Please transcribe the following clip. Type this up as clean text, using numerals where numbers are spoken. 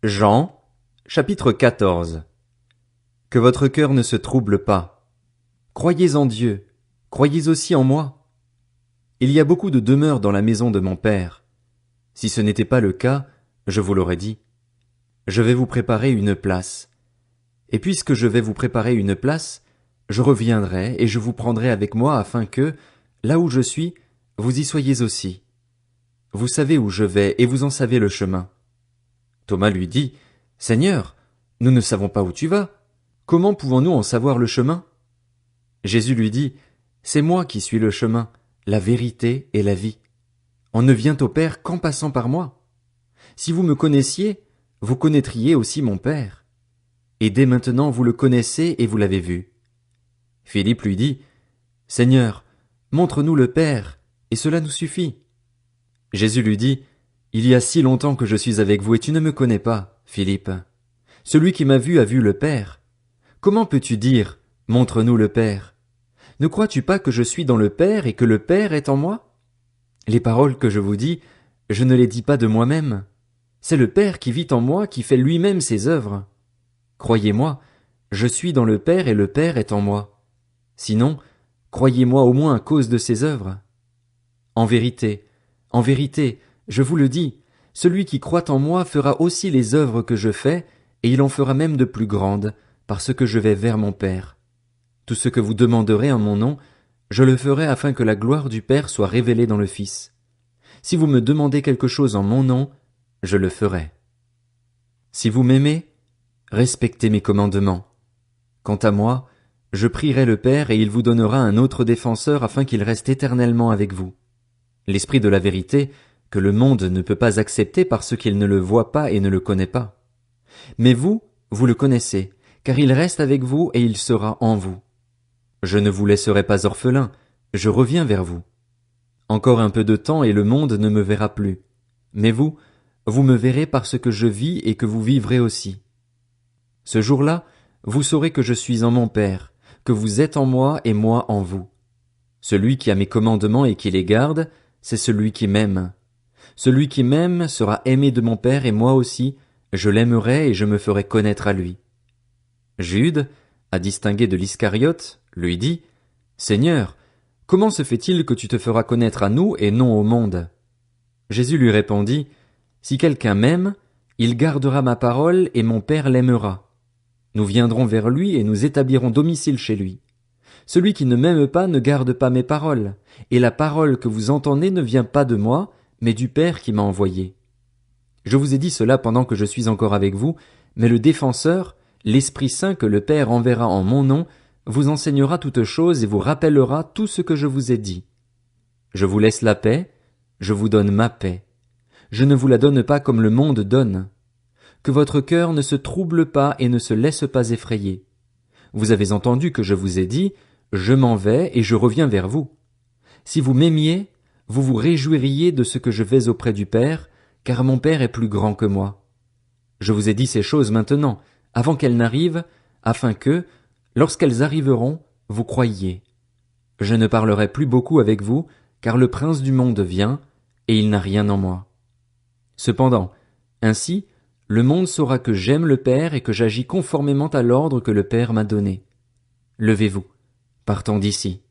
Jean, chapitre 14. Que votre cœur ne se trouble pas. Croyez en Dieu, croyez aussi en moi. Il y a beaucoup de demeures dans la maison de mon Père. Si ce n'était pas le cas, je vous l'aurais dit. Je vais vous préparer une place. Et puisque je vais vous préparer une place, je reviendrai et je vous prendrai avec moi afin que, là où je suis, vous y soyez aussi. Vous savez où je vais et vous en savez le chemin. Thomas lui dit, Seigneur, nous ne savons pas où tu vas. Comment pouvons-nous en savoir le chemin? Jésus lui dit, C'est moi qui suis le chemin, la vérité et la vie. On ne vient au Père qu'en passant par moi. Si vous me connaissiez, vous connaîtriez aussi mon Père. Et dès maintenant vous le connaissez et vous l'avez vu. Philippe lui dit, Seigneur, montre-nous le Père, et cela nous suffit. Jésus lui dit, Il y a si longtemps que je suis avec vous et tu ne me connais pas, Philippe. Celui qui m'a vu a vu le Père. Comment peux-tu dire, montre-nous le Père? Ne crois-tu pas que je suis dans le Père et que le Père est en moi? Les paroles que je vous dis, je ne les dis pas de moi-même. C'est le Père qui vit en moi qui fait lui-même ses œuvres. Croyez-moi, je suis dans le Père et le Père est en moi. Sinon, croyez-moi au moins à cause de ses œuvres. En vérité, je vous le dis, celui qui croit en moi fera aussi les œuvres que je fais, et il en fera même de plus grandes, parce que je vais vers mon Père. Tout ce que vous demanderez en mon nom, je le ferai afin que la gloire du Père soit révélée dans le Fils. Si vous me demandez quelque chose en mon nom, je le ferai. Si vous m'aimez, respectez mes commandements. Quant à moi, je prierai le Père et il vous donnera un autre défenseur afin qu'il reste éternellement avec vous. L'Esprit de la vérité, que le monde ne peut pas accepter parce qu'il ne le voit pas et ne le connaît pas. Mais vous, vous le connaissez, car il reste avec vous et il sera en vous. Je ne vous laisserai pas orphelin, je reviens vers vous. Encore un peu de temps et le monde ne me verra plus. Mais vous me verrez parce que je vis et que vous vivrez aussi. Ce jour-là, vous saurez que je suis en mon Père, que vous êtes en moi et moi en vous. Celui qui a mes commandements et qui les garde, c'est celui qui m'aime. Celui qui m'aime sera aimé de mon Père et moi aussi, je l'aimerai et je me ferai connaître à lui. Jude, à distinguer de l'Iscariote, lui dit, Seigneur, comment se fait-il que tu te feras connaître à nous et non au monde? Jésus lui répondit, Si quelqu'un m'aime, il gardera ma parole et mon Père l'aimera. Nous viendrons vers lui et nous établirons domicile chez lui. Celui qui ne m'aime pas ne garde pas mes paroles, et la parole que vous entendez ne vient pas de moi, mais du Père qui m'a envoyé. Je vous ai dit cela pendant que je suis encore avec vous, mais le Défenseur, l'Esprit Saint que le Père enverra en mon nom, vous enseignera toutes choses et vous rappellera tout ce que je vous ai dit. Je vous laisse la paix, je vous donne ma paix. Je ne vous la donne pas comme le monde donne. Que votre cœur ne se trouble pas et ne se laisse pas effrayer. Vous avez entendu que je vous ai dit, je m'en vais et je reviens vers vous. Si vous m'aimiez, vous vous réjouiriez de ce que je vais auprès du Père, car mon Père est plus grand que moi. Je vous ai dit ces choses maintenant, avant qu'elles n'arrivent, afin que, lorsqu'elles arriveront, vous croyiez. Je ne parlerai plus beaucoup avec vous, car le prince du monde vient, et il n'a rien en moi. Cependant, ainsi, le monde saura que j'aime le Père et que j'agis conformément à l'ordre que le Père m'a donné. Levez-vous, partons d'ici.